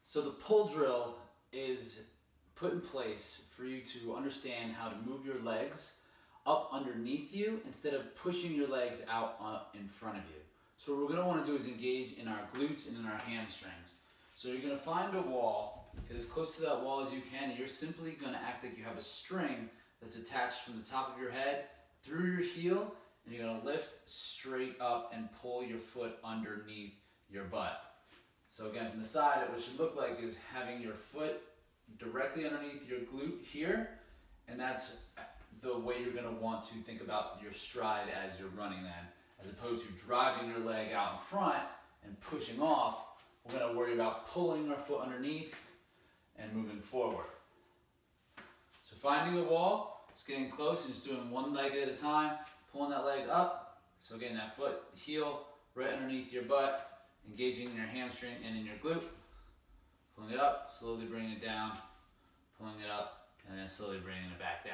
So the pull drill is put in place for you to understand how to move your legs up underneath you instead of pushing your legs out in front of you. So what we're going to want to do is engage in our glutes and in our hamstrings. So you're going to find a wall, get as close to that wall as you can, and you're simply going to act like you have a string that's attached from the top of your head through your heel, and you're going to lift straight up and pull your foot underneath your butt. So again, from the side, what it should look like is having your foot directly underneath your glute here, and that's the way you're going to want to think about your stride as you're running then, as opposed to driving your leg out in front and pushing off. We're going to worry about pulling our foot underneath and moving forward. So finding the wall, just getting close and just doing one leg at a time, pulling that leg up. So again, that foot, heel, right underneath your butt, engaging in your hamstring and in your glute. Pulling it up, slowly bringing it down, pulling it up, and then slowly bringing it back down.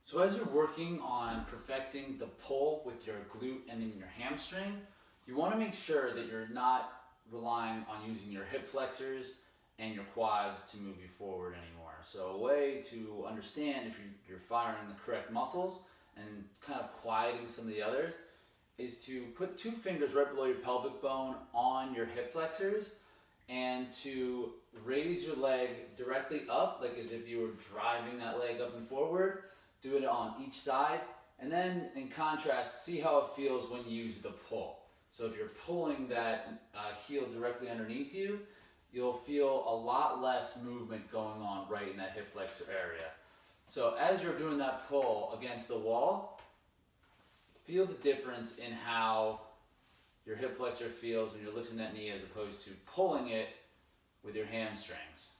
So as you're working on perfecting the pull with your glute and in your hamstring, you want to make sure that you're not relying on using your hip flexors and your quads to move you forward anymore. So a way to understand if you're firing the correct muscles and kind of quieting some of the others is to put 2 fingers right below your pelvic bone on your hip flexors and to raise your leg directly up, like as if you were driving that leg up and forward. Do it on each side, and then in contrast, see how it feels when you use the pull. So if you're pulling that heel directly underneath you, you'll feel a lot less movement going on right in that hip flexor area. So as you're doing that pull against the wall, feel the difference in how your hip flexor feels when you're lifting that knee as opposed to pulling it with your hamstrings.